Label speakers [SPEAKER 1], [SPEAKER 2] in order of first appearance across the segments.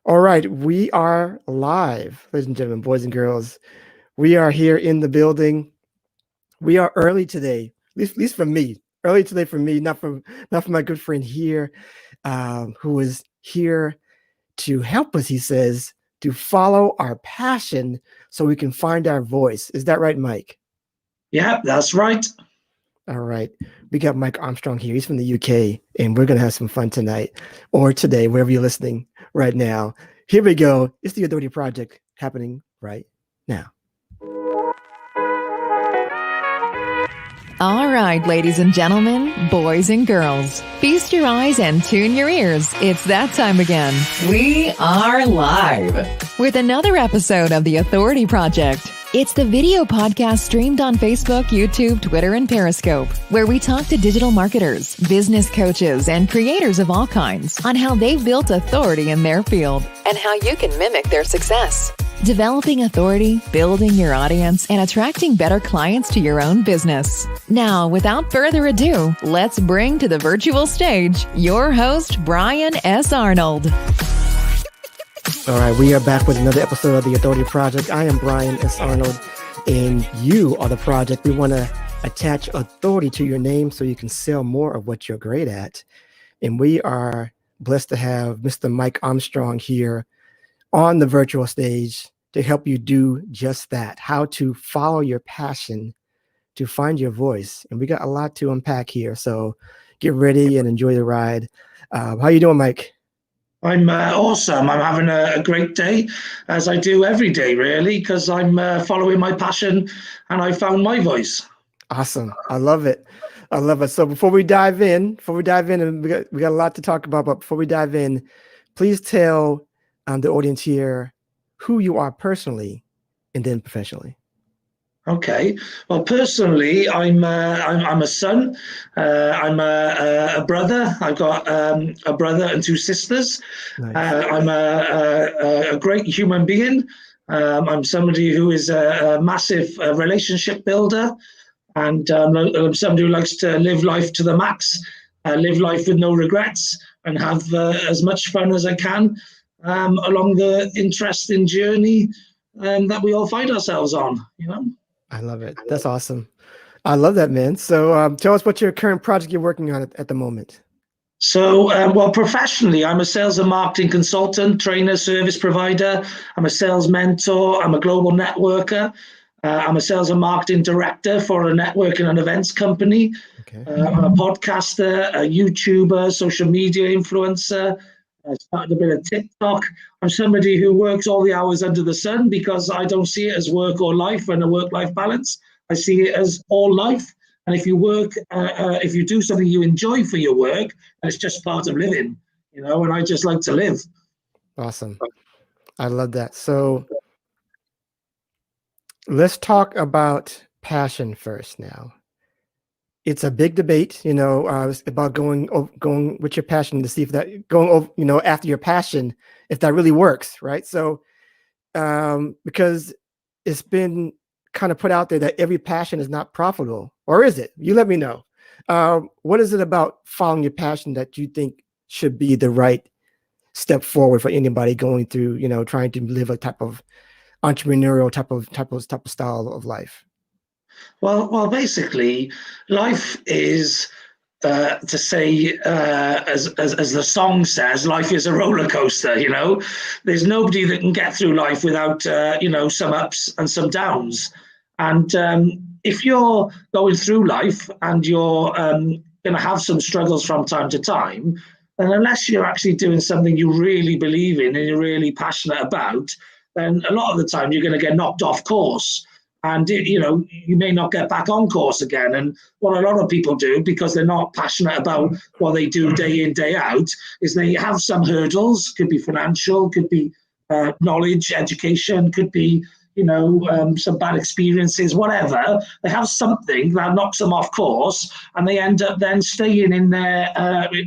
[SPEAKER 1] All right, we are live, ladies and gentlemen, boys and girls. We are here in the building. We are early today, at least for me. Early today for me, not for my good friend here, who is here to help us. He says to follow our passion so we can find our voice. Is that right, Mike?
[SPEAKER 2] Yeah, that's right.
[SPEAKER 1] All right, we got Mike Armstrong here. He's from the UK, and we're gonna have some fun tonight or today, wherever you're listening right now. Here we go. It's the Authority Project happening right now.
[SPEAKER 3] All right, ladies and gentlemen, boys and girls, feast your eyes and tune your ears. It's that time again. We are live with another episode of The Authority Project. It's the video podcast streamed on Facebook, YouTube, Twitter, and Periscope, where we talk to digital marketers, business coaches, and creators of all kinds on how they've built authority in their field and how you can mimic their success. Developing authority, building your audience, and attracting better clients to your own business. Now, without further ado, let's bring to the virtual stage your host, Brian S. Arnold.
[SPEAKER 1] All right, we are back with another episode of the Authority Project. I am Brian S. Arnold, and you are the project. We want to attach authority to your name so you can sell more of what you're great at. And we are blessed to have Mr. Mike Armstrong here on the virtual stage to help you do just that, how to follow your passion to find your voice. And we got a lot to unpack here, so get ready and enjoy the ride. How you doing, Mike?
[SPEAKER 2] I'm awesome. I'm having a great day, as I do every day, really, because I'm following my passion and I found my voice.
[SPEAKER 1] Awesome. I love it. I love it. So before we dive in, and we got a lot to talk about, but before we dive in, please tell the audience here who you are personally and then professionally.
[SPEAKER 2] Okay. Well, personally, I'm a son. I'm a brother. I've got a brother and two sisters.
[SPEAKER 1] Nice.
[SPEAKER 2] I'm a great human being. I'm somebody who is a massive relationship builder, and I'm somebody who likes to live life to the max, live life with no regrets, and have as much fun as I can along the interesting journey that we all find ourselves on.
[SPEAKER 1] I love it. That's awesome. I love that, man. So tell us what your current project you're working on at the moment.
[SPEAKER 2] So, well, professionally, I'm a sales and marketing consultant, trainer, service provider. I'm a sales mentor. I'm a global networker. I'm a sales and marketing director for a networking and events company.
[SPEAKER 1] Okay.
[SPEAKER 2] I'm a podcaster, a YouTuber, social media influencer. I started a bit of TikTok. I'm somebody who works all the hours under the sun because I don't see it as work or life and a work-life balance. I see it as all life. And if you work, if you do something you enjoy for your work, it's just part of living, and I just like to live.
[SPEAKER 1] Awesome. I love that. So let's talk about passion first now. It's a big debate, about going with your passion to see if that after your passion, if that really works, right? So, because it's been kind of put out there that every passion is not profitable, or is it? You let me know. What is it about following your passion that you think should be the right step forward for anybody going through, trying to live a type of entrepreneurial type of style of life?
[SPEAKER 2] Well, basically, life is, to say, as the song says, life is a roller coaster. There's nobody that can get through life without, some ups and some downs. And if you're going through life and you're going to have some struggles from time to time, then unless you're actually doing something you really believe in and you're really passionate about, then a lot of the time you're going to get knocked off course. And, you may not get back on course again. And what a lot of people do, because they're not passionate about what they do day in, day out, is they have some hurdles, could be financial, could be knowledge, education, could be, some bad experiences, whatever. They have something that knocks them off course, and they end up then staying in their,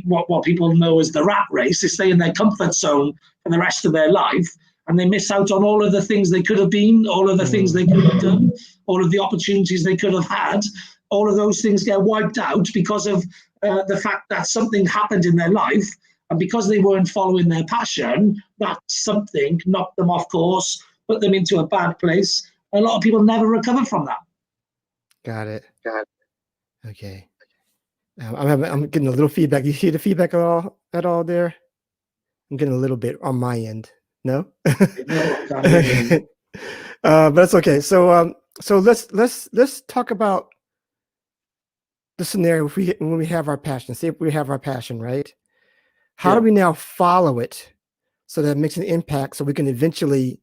[SPEAKER 2] what people know as the rat race. They stay in their comfort zone for the rest of their life. And they miss out on all of the things they could have been, all of the things they could have done, all of the opportunities they could have had. All of those things get wiped out because of the fact that something happened in their life And because they weren't following their passion, that something knocked them off course, put them into a bad place. A lot of people never recover from that.
[SPEAKER 1] Got it. Okay. I'm getting a little feedback. You see the feedback at all there? I'm getting a little bit on my end. No? But that's okay. So let's talk about the scenario when we have our passion. Say if we have our passion, right? How do we now follow it so that it makes an impact so we can eventually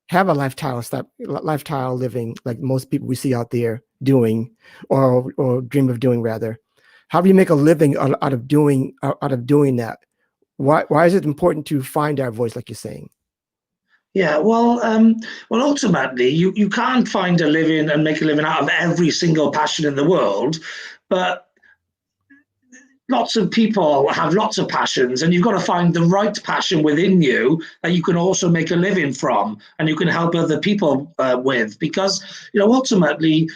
[SPEAKER 1] have a lifestyle living like most people we see out there doing or dream of doing rather? How do you make a living out of doing that? Why is it important to find our voice, like you're saying?
[SPEAKER 2] Yeah, well, ultimately, you can't find a living and make a living out of every single passion in the world, but lots of people have lots of passions, and you've got to find the right passion within you that you can also make a living from, and you can help other people with, because ultimately,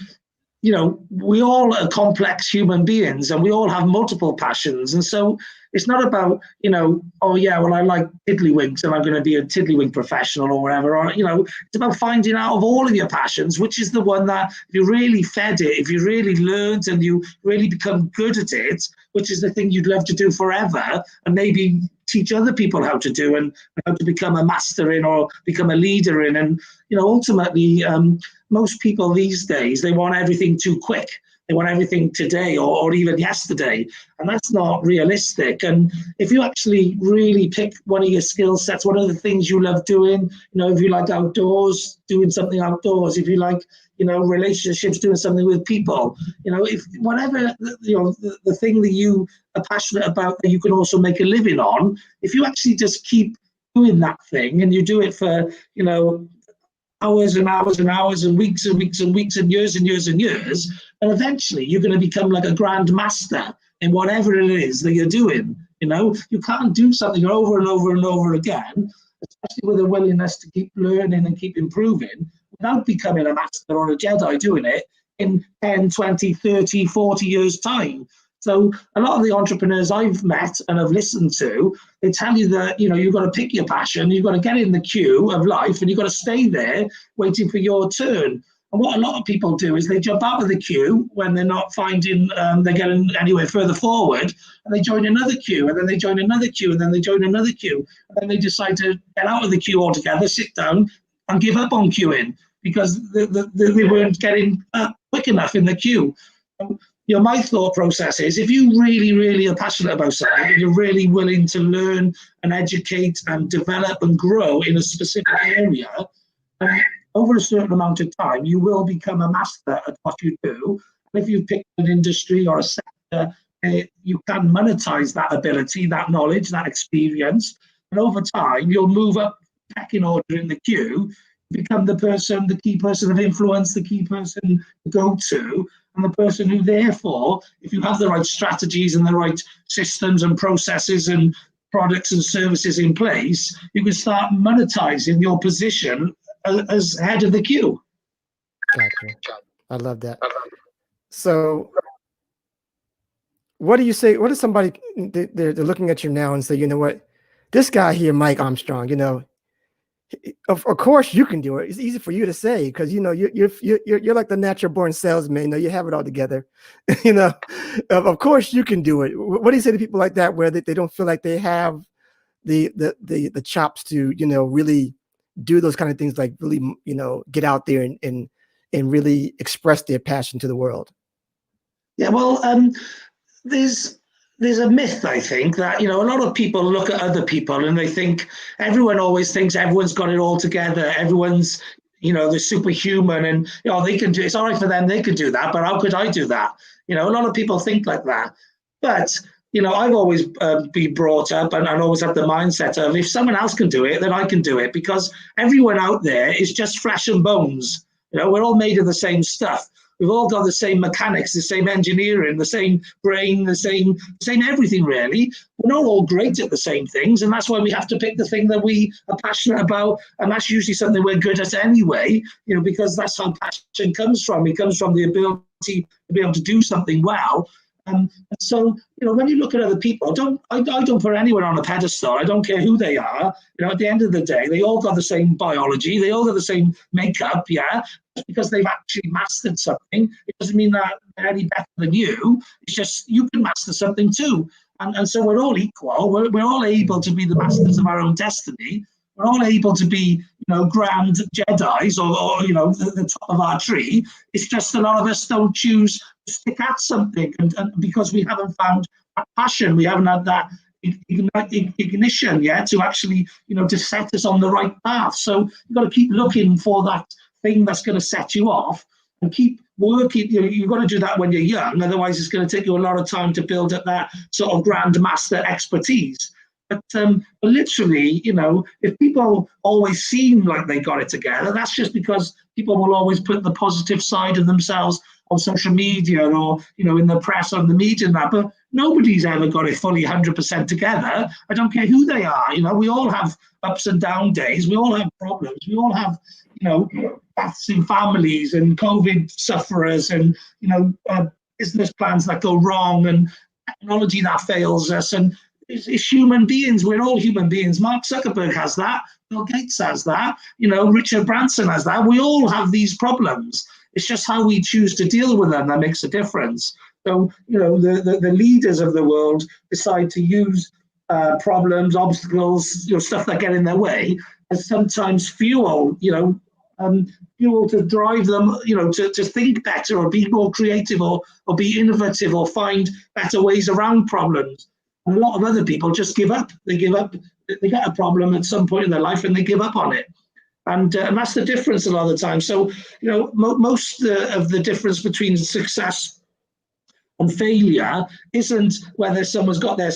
[SPEAKER 2] we all are complex human beings and we all have multiple passions. And so it's not about, oh yeah, well, I like tiddlywinks and I'm going to be a tiddlywink professional or whatever. Or, it's about finding out of all of your passions, which is the one that if you really fed it, if you really learned and you really become good at it, which is the thing you'd love to do forever, and maybe teach other people how to do and how to become a master in or become a leader in. And, ultimately, most people these days, they want everything too quick. They want everything today or even yesterday. And that's not realistic. And if you actually really pick one of your skill sets, one of the things you love doing, if you like outdoors, doing something outdoors, if you like, relationships, doing something with people, if whatever, the thing that you are passionate about that you can also make a living on, if you actually just keep doing that thing and you do it for, hours and hours and hours and weeks and weeks and weeks and years and years and years, and eventually you're going to become like a grand master in whatever it is that you're doing. You can't do something over and over and over again, especially with a willingness to keep learning and keep improving, without becoming a master or a Jedi doing it in 10, 20, 30, 40 years' time. So a lot of the entrepreneurs I've met and have listened to, they tell you that, you've got to pick your passion, you've got to get in the queue of life, and you've got to stay there waiting for your turn. And what a lot of people do is they jump out of the queue when they're not finding they're getting anywhere further forward, and they join another queue, and then they join another queue, and then they join another queue. And then they decide to get out of the queue altogether, sit down, and give up on queuing because they weren't getting quick enough in the queue. My thought process is if you really, really are passionate about something and you're really willing to learn and educate and develop and grow in a specific area, over a certain amount of time, you will become a master at what you do. And if you pick an industry or a sector, you can monetize that ability, that knowledge, that experience. And over time, you'll move up pecking order in the queue, become the key person of influence, the key person to go to, and the person who, therefore, if you have the right strategies and the right systems and processes and products and services in place, you can start monetizing your position as head of the queue.
[SPEAKER 1] Gotcha. I love that. So what do you say? What is somebody, they're looking at you now and say, you know what, this guy here, Mike Armstrong, of course you can do it. It's easy for you to say because you're like the natural born salesman. You have it all together. Of course you can do it. What do you say to people like that where they don't feel like they have the chops to really do those kind of things, like really get out there and really express their passion to the world?
[SPEAKER 2] Yeah, well, there's a myth, I think, that, a lot of people look at other people and they think everyone always thinks everyone's got it all together. Everyone's, they're superhuman and, they can do, it's all right for them. They could do that, but how could I do that? A lot of people think like that. But, I've always been brought up and always had the mindset of if someone else can do it, then I can do it, because everyone out there is just flesh and bones. We're all made of the same stuff. We've all got the same mechanics, the same engineering, the same brain, the same everything, really. We're not all great at the same things, and that's why we have to pick the thing that we are passionate about, and that's usually something we're good at anyway, because that's how passion comes from. It comes from the ability to be able to do something well. So, when you look at other people, I don't put anyone on a pedestal. I don't care who they are. At the end of the day, they all got the same biology. They all got the same makeup, yeah. Just because they've actually mastered something, it doesn't mean that they're any better than you. It's just you can master something too. And so we're all equal. We're all able to be the masters of our own destiny. We're all able to be, grand Jedis or the top of our tree. It's just a lot of us don't choose to stick at something, and because we haven't found that passion, we haven't had that ignition yet to actually, to set us on the right path. So you've got to keep looking for that thing that's going to set you off and keep working. You've got to do that when you're young. Otherwise, it's going to take you a lot of time to build up that sort of grandmaster expertise. But literally, if people always seem like they got it together, that's just because people will always put the positive side of themselves on social media or, in the press or in the media and that. But nobody's ever got it fully 100% together. I don't care who they are. We all have ups and down days. We all have problems. We all have, deaths in families and COVID sufferers and, business plans that go wrong and technology that fails us. And it's human beings. We're all human beings. Mark Zuckerberg has that. Bill Gates has that. Richard Branson has that. We all have these problems. It's just how we choose to deal with them that makes a difference. So, the leaders of the world decide to use problems, obstacles, stuff that get in their way as sometimes fuel, fuel to drive them, to think better or be more creative or be innovative or find better ways around problems. And a lot of other people just give up. They give up. They get a problem at some point in their life and they give up on it. And that's the difference a lot of the time. So, most of the difference between success and failure isn't whether someone's got their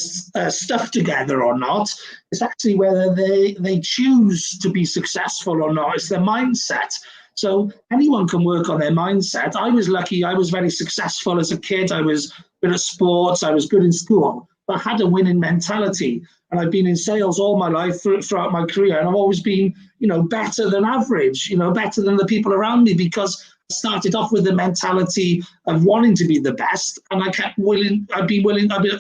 [SPEAKER 2] stuff together or not. It's actually whether they choose to be successful or not. It's their mindset. So anyone can work on their mindset. I was lucky. I was very successful as a kid. I was good at sports. I was good in school. But I had a winning mentality. And I've been in sales all my life throughout my career. And I've always been, better than average, better than the people around me, because I started off with the mentality of wanting to be the best. And I've been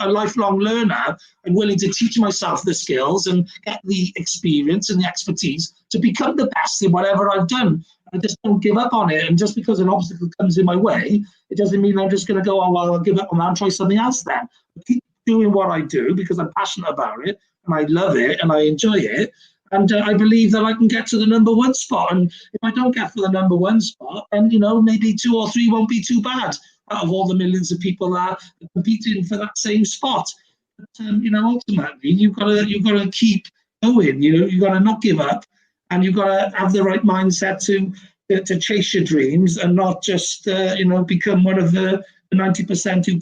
[SPEAKER 2] a lifelong learner and willing to teach myself the skills and get the experience and the expertise to become the best in whatever I've done. I just don't give up on it. And just because an obstacle comes in my way, it doesn't mean I'm just going to go, oh, well, I'll give up on that and try something else then. I keep doing what I do because I'm passionate about it and I love it and I enjoy it. And I believe that I can get to the number one spot. And if I don't get for the number one spot, then, maybe 2 or 3 won't be too bad out of all the millions of people that are competing for that same spot. But, ultimately, you've got to keep going. You've got to not give up, and you've got to have the right mindset to chase your dreams and not just, become one of the 90% who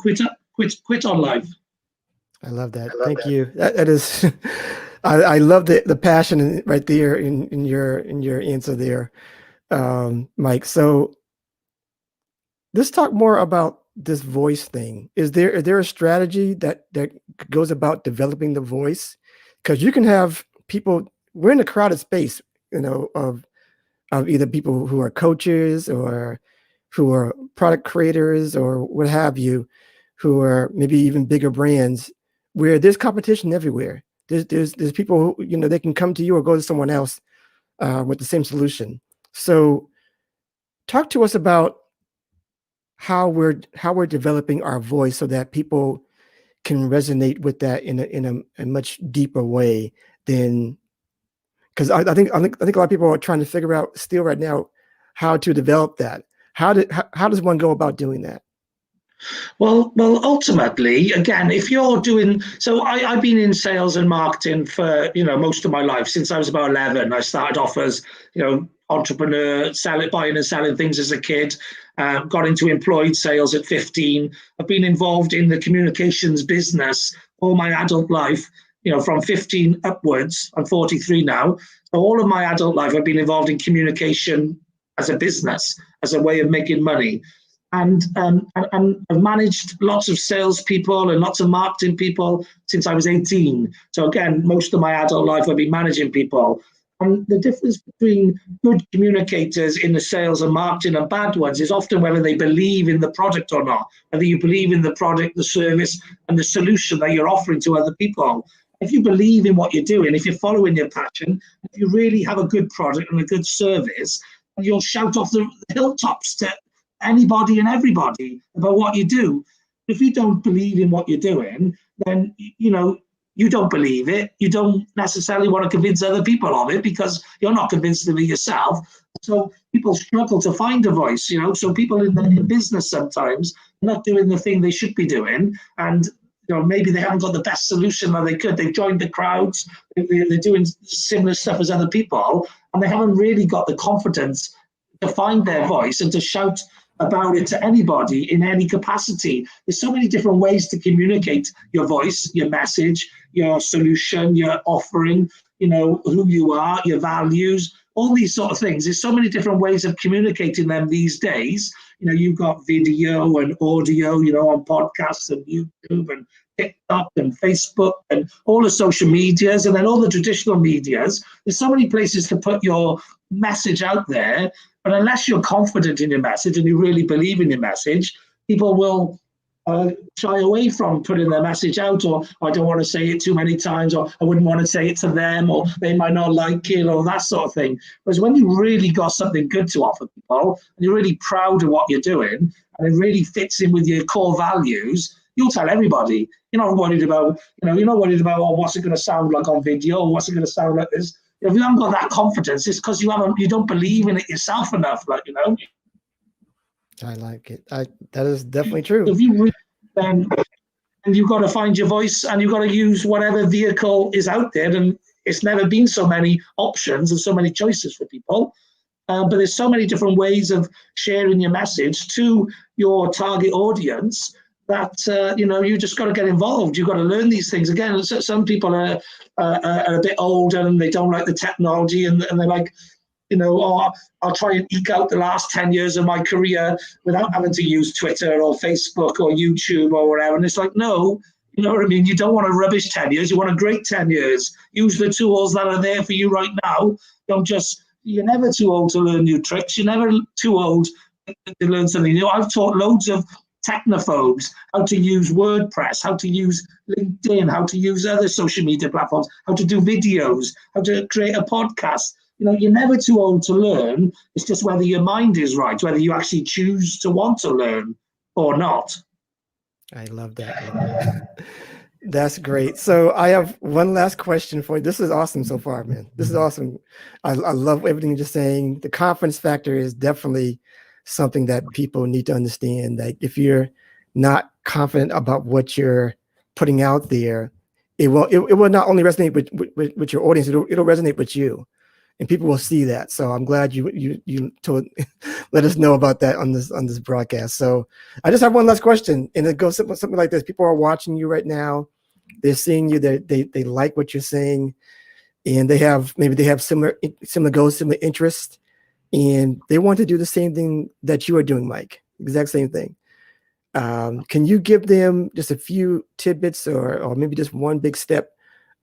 [SPEAKER 2] quit on life.
[SPEAKER 1] I love that. Thank you. That is, I love the passion right there in your answer there, Mike. So let's talk more about this voice thing. Is there a strategy that goes about developing the voice? Because you can have people. We're in a crowded space, of either people who are coaches or who are product creators or what have you, who are maybe even bigger brands, where there's competition everywhere. There's people who, they can come to you or go to someone else with the same solution. So talk to us about how we're developing our voice so that people can resonate with that in a much deeper way than, because I think a lot of people are trying to figure out still right now how to develop that. How does one go about doing that?
[SPEAKER 2] Well, ultimately, again, if you're doing, so I've been in sales and marketing for, most of my life. Since I was about 11, I started off as, entrepreneur, buying and selling things as a kid, got into employed sales at 15. I've been involved in the communications business all my adult life, from 15 upwards. I'm 43 now. So all of my adult life, I've been involved in communication as a business, as a way of making money. And I've managed lots of salespeople and lots of marketing people since I was 18. So again, most of my adult life, I've been managing people. And the difference between good communicators in the sales and marketing and bad ones is often whether they believe in the product or not, whether you believe in the product, the service, and the solution that you're offering to other people. If you believe in what you're doing, if you're following your passion, if you really have a good product and a good service, you'll shout off the hilltops to anybody and everybody about what you do. If you don't believe in what you're doing, then, you don't believe it. You don't necessarily want to convince other people of it because you're not convinced of it yourself. So people struggle to find a voice, So people in business sometimes are not doing the thing they should be doing. And maybe they haven't got the best solution that they could. They've joined the crowds. They're doing similar stuff as other people, and they haven't really got the confidence to find their voice and to shout about it to anybody in any capacity. There's so many different ways to communicate your voice, your message, your solution, your offering, who you are, your values, all these sort of things. There's so many different ways of communicating them these days. You've got video and audio, on podcasts and YouTube and TikTok and Facebook and all the social medias, and then all the traditional medias. There's so many places to put your message out there. But unless you're confident in your message and you really believe in your message, people will shy away from putting their message out, or I don't want to say it too many times, or I wouldn't want to say it to them, or they might not like it, or that sort of thing. Whereas when you really got something good to offer people, and you're really proud of what you're doing, and it really fits in with your core values, you'll tell everybody. You're not worried about, what's it going to sound like on video, or what's it going to sound like this. If you haven't got that confidence, it's because you don't believe in it yourself enough,
[SPEAKER 1] I like it. That is definitely true.
[SPEAKER 2] If you really, then you've got to find your voice, and you've got to use whatever vehicle is out there. And it's never been so many options and so many choices for people. But there's so many different ways of sharing your message to your target audience that, you just got to get involved. You've got to learn these things. Again, some people are a bit older and they don't like the technology, and they're like, I'll try and eke out the last 10 years of my career without having to use Twitter or Facebook or YouTube or whatever. And it's like, no, you know what I mean? You don't want a rubbish 10 years. You want a great 10 years. Use the tools that are there for you right now. You're never too old to learn new tricks. You're never too old to learn something new. I've taught loads of technophobes how to use WordPress, how to use LinkedIn, how to use other social media platforms, how to do videos, how to create a podcast. You're never too old to learn. It's just whether your mind is right, whether you actually choose to want to learn or not.
[SPEAKER 1] I love that. That's great. So I have one last question for you. This is awesome so far, man. This is awesome. I love everything you're saying. The confidence factor is definitely something that people need to understand. That if you're not confident about what you're putting out there, it will not only resonate with your audience, it'll resonate with you. And people will see that. So I'm glad you told let us know about that on this broadcast. So I just have one last question, and it goes something like this. People are watching you right now. They're seeing you. They like what you're saying, and they have similar goals, similar interests, and they want to do the same thing that you are doing, Mike. Exact same thing. Can you give them just a few tidbits, or maybe just one big step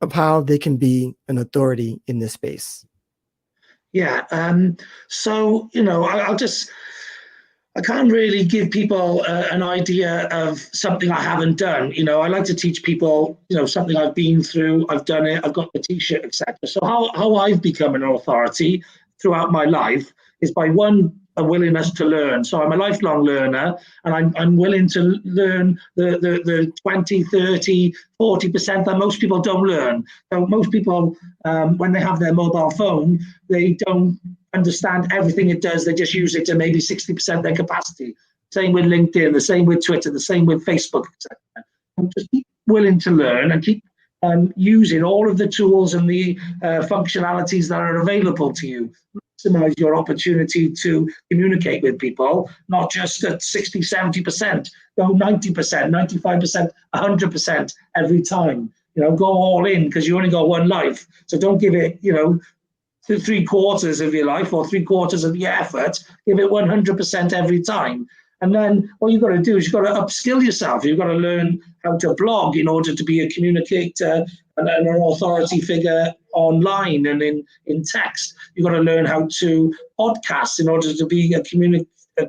[SPEAKER 1] of how they can be an authority in this space?
[SPEAKER 2] Yeah. So, I can't really give people an idea of something I haven't done. I like to teach people, something I've been through, I've done it, I've got the t-shirt, etc. So how I've become an authority throughout my life is by a willingness to learn. So I'm a lifelong learner, and I'm willing to learn the 20, 30, 40% that most people don't learn. So most people, when they have their mobile phone, they don't understand everything it does. They just use it to maybe 60% their capacity. Same with LinkedIn, the same with Twitter, the same with Facebook, etc. And just keep willing to learn and keep using all of the tools and the functionalities that are available to you. Maximize your opportunity to communicate with people, not just at 60, 70%, go 90%, 95%, 100% every time. Go all in, because you only got one life. So don't give it, to 3/4 of your life or 3/4 of your effort. Give it 100% every time. And then what you've got to do is you've got to upskill yourself. You've got to learn how to blog in order to be a communicator an authority figure online and in text. You've got to learn how to podcast in order to be a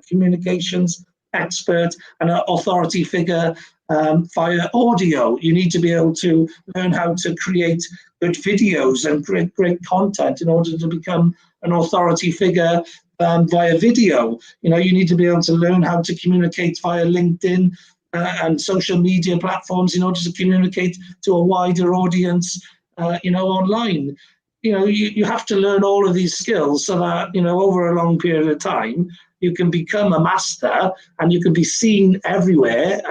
[SPEAKER 2] communications expert and an authority figure via audio. You need to be able to learn how to create good videos and great content in order to become an authority figure via video. You need to be able to learn how to communicate via LinkedIn and social media platforms in order to communicate to a wider audience, online. You have to learn all of these skills so that, over a long period of time, you can become a master and you can be seen everywhere,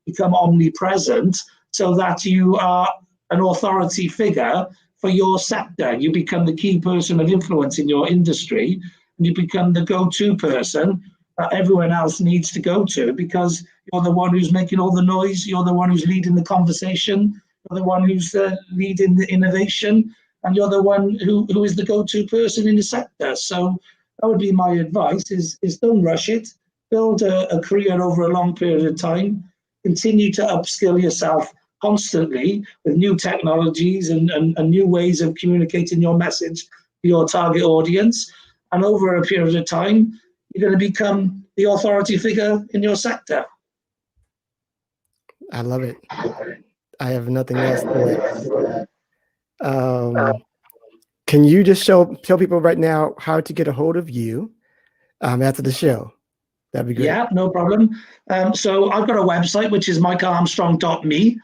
[SPEAKER 2] become omnipresent, so that you are an authority figure for your sector. You become the key person of influence in your industry, and you become the go-to person that everyone else needs to go to, because you're the one who's making all the noise, you're the one who's leading the conversation, you're the one who's leading the innovation, and you're the one who is the go-to person in the sector. So that would be my advice, is don't rush it. Build a career over a long period of time. Continue to upskill yourself constantly with new technologies and new ways of communicating your message to your target audience. And over a period of time, you're going to become the authority figure in your sector.
[SPEAKER 1] I love it. I have nothing else to add. Can you just tell people right now how to get a hold of you after the show? That'd be great.
[SPEAKER 2] Yeah, no problem. So I've got a website, which is mikearmstrong.me.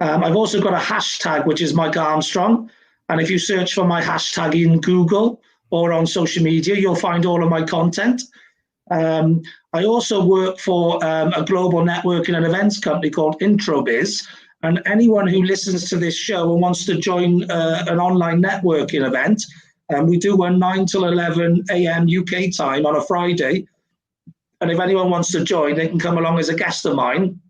[SPEAKER 2] I've also got a hashtag, which is Mike Armstrong. And if you search for my hashtag in Google or on social media, you'll find all of my content. I also work for a global networking and events company called IntroBiz. And anyone who listens to this show and wants to join an online networking event, we do one 9 till 11 a.m. UK time on a Friday. And if anyone wants to join, they can come along as a guest of mine.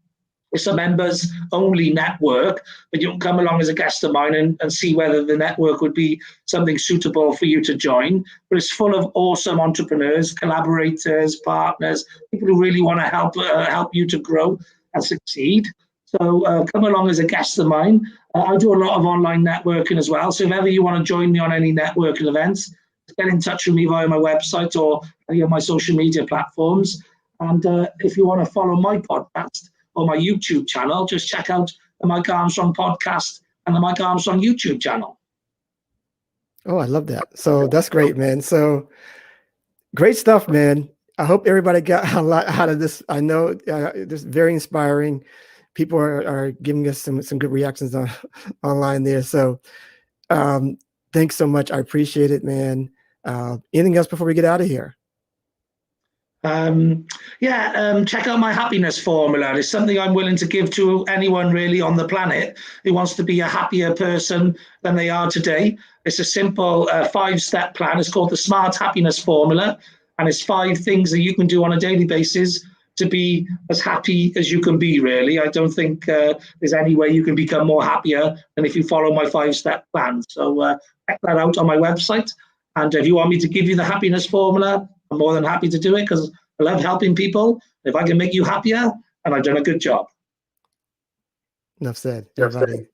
[SPEAKER 2] It's a members-only network, but you can come along as a guest of mine and see whether the network would be something suitable for you to join. But it's full of awesome entrepreneurs, collaborators, partners, people who really want to help you to grow and succeed. So come along as a guest of mine. I do a lot of online networking as well. So if ever you want to join me on any networking events, get in touch with me via my website or any of my social media platforms. And if you want to follow my podcast or my YouTube channel, just check out the Mike Armstrong podcast and the Mike Armstrong YouTube channel.
[SPEAKER 1] Oh, I love that. So that's great, man. So great stuff, man. I hope everybody got a lot out of this. I know this is very inspiring. People are giving us some good reactions online there. So thanks so much. I appreciate it, man. Anything else before we get out of here?
[SPEAKER 2] Check out my happiness formula. It's something I'm willing to give to anyone really on the planet who wants to be a happier person than they are today. It's a simple 5-step plan. It's called the Smart Happiness Formula, and it's 5 things that you can do on a daily basis to be as happy as you can be, really. I don't think there's any way you can become more happier than if you follow my 5-step plan. So check that out on my website. And if you want me to give you the happiness formula, I'm more than happy to do it, because I love helping people. If I can make you happier, and I've done a good job.
[SPEAKER 1] Enough said. Everybody,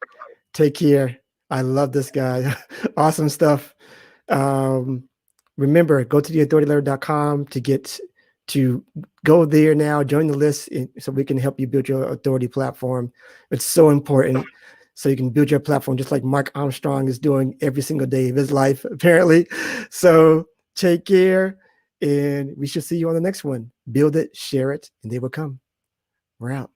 [SPEAKER 1] take care. I love this guy. Awesome stuff. Remember, go to theauthorityletter.com to go there now, join the list so we can help you build your authority platform. It's so important. So you can build your platform just like Mike Armstrong is doing every single day of his life, apparently. So take care, and we should see you on the next one. Build it, share it, and they will come. We're out.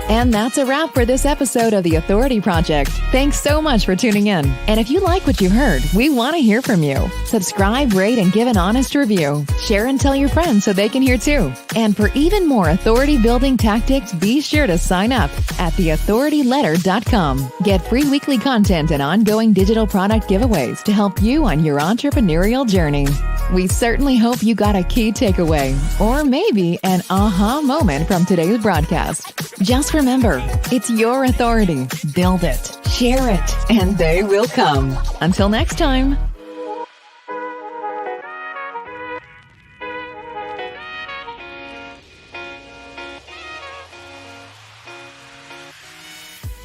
[SPEAKER 3] And that's a wrap for this episode of The Authority Project. Thanks so much for tuning in. And if you like what you heard, we want to hear from you. Subscribe, rate, and give an honest review. Share and tell your friends so they can hear too. And for even more authority building tactics, be sure to sign up at theauthorityletter.com. Get free weekly content and ongoing digital product giveaways to help you on your entrepreneurial journey. We certainly hope you got a key takeaway, or maybe an aha moment from today's broadcast. Just remember, it's your authority. Build it, share it, and they will come. Until next time.